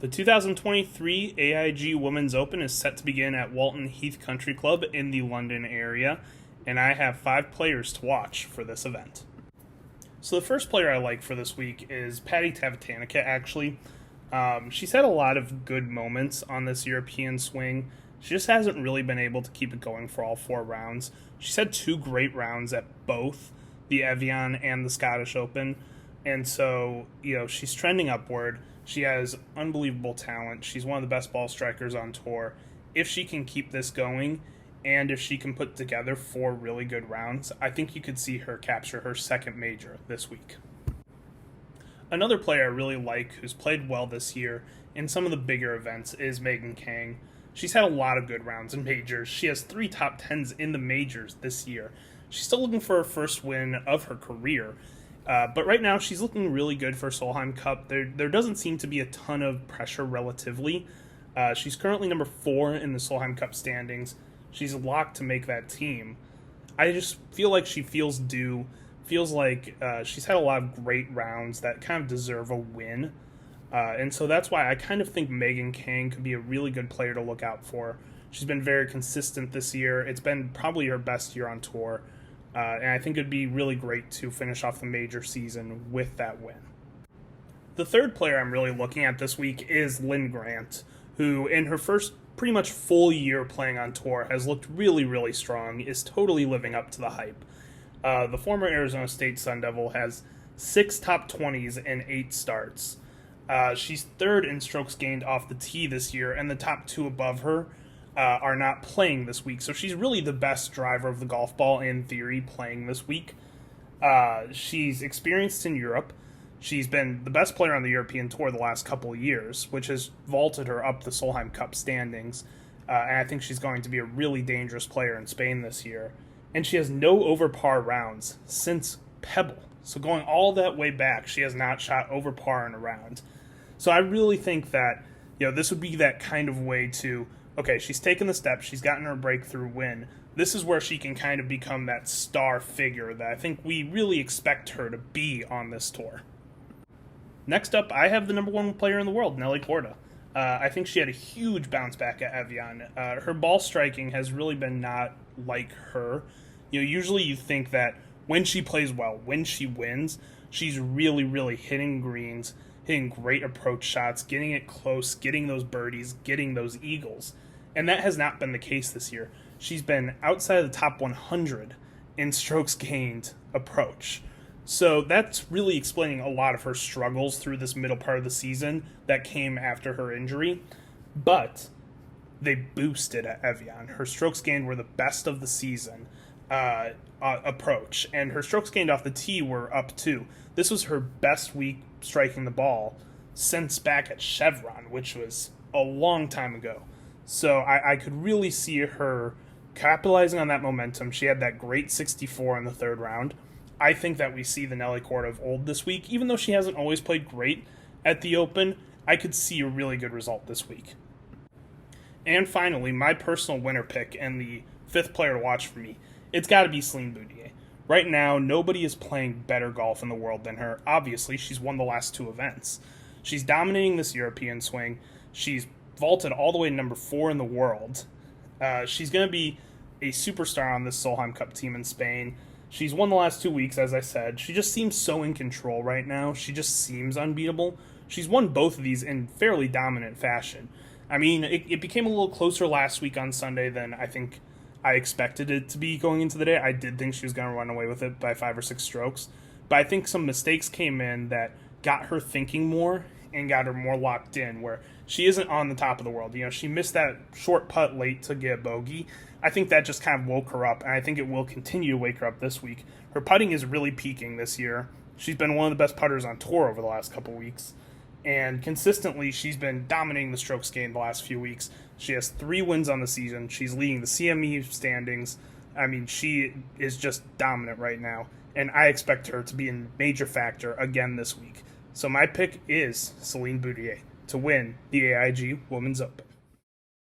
The 2023 AIG Women's Open is set to begin at Walton Heath Country Club in the London area, and I have 5 players to watch for this event. So the first player I like for this week is Patty Tavatanica, actually. She's had a lot of good moments on this European swing. She just hasn't really been able to keep it going for all 4 rounds. She's had 2 great rounds at both the Evian and the Scottish Open, and so, she's trending upward. She has unbelievable talent. She's one of the best ball strikers on tour. If she can keep this going, and if she can put together 4 really good rounds, I think you could see her capture her second major this week. Another player I really like who's played well this year in some of the bigger events is Megan Kang. She's had a lot of good rounds in majors. She has 3 top 10s in the majors this year. She's still looking for her first win of her career. But right now, she's looking really good for Solheim Cup. There doesn't seem to be a ton of pressure relatively. She's currently number 4 in the Solheim Cup standings. She's locked to make that team. I just feel like she feels due. Feels like she's had a lot of great rounds that kind of deserve a win. And so that's why I kind of think Megan Kang could be a really good player to look out for. She's been very consistent this year. It's been probably her best year on tour. And I think it'd be really great to finish off the major season with that win. The third player I'm really looking at this week is Lynn Grant, who in her first pretty much full year playing on tour has looked really, really strong, is totally living up to the hype. The former Arizona State Sun Devil has 6 top 20s and 8 starts. She's 3rd in strokes gained off the tee this year, and the top 2 above her are not playing this week. So she's really the best driver of the golf ball in theory playing this week. She's experienced in Europe. She's been the best player on the European Tour the last couple of years, which has vaulted her up the Solheim Cup standings. And I think she's going to be a really dangerous player in Spain this year. And she has no over par rounds since Pebble. So going all that way back, she has not shot over par in a round. So I really think that, this would be that kind of way to, okay, she's taken the step, she's gotten her breakthrough win. This is where she can kind of become that star figure that I think we really expect her to be on this tour. Next up, I have the number 1 player in the world, Nelly Korda. I think she had a huge bounce back at Evian. Her ball striking has really been not like her. Usually you think that when she plays well, when she wins, she's really, really hitting greens, hitting great approach shots, getting it close, getting those birdies, getting those eagles. And that has not been the case this year. She's been outside of the top 100 in strokes gained approach. So that's really explaining a lot of her struggles through this middle part of the season that came after her injury. But they boosted at Evian. Her strokes gained were the best of the season approach, and her strokes gained off the tee were up too. This was her best week striking the ball since back at Chevron, which was a long time ago. So I could really see her capitalizing on that momentum. She had that great 64 in the 3rd round. I think that we see the Nelly Korda of old this week. Even though she hasn't always played great at the Open, I could see a really good result this week. And finally, my personal winner pick and the 5th player to watch for me, it's got to be Celine Boutier. Right now, nobody is playing better golf in the world than her. Obviously, she's won the last 2 events. She's dominating this European swing. She's vaulted all the way to number 4 in the world. She's going to be a superstar on this Solheim Cup team in Spain. She's won the last 2 weeks, as I said. She just seems so in control right now. She just seems unbeatable. She's won both of these in fairly dominant fashion. I mean, it became a little closer last week on Sunday than I think I expected it to be going into the day. I did think she was going to run away with it by 5 or 6 strokes. But I think some mistakes came in that got her thinking more and got her more locked in, where she isn't on the top of the world. She missed that short putt late to get a bogey. I think that just kind of woke her up, and I think it will continue to wake her up this week. Her putting is really peaking this year. She's been one of the best putters on tour over the last couple weeks, and consistently she's been dominating the strokes gained the last few weeks. She has 3 wins on the season. She's leading the CME standings. I mean, she is just dominant right now, and I expect her to be a major factor again this week. So my pick is Celine Boutier to win the AIG Women's Open.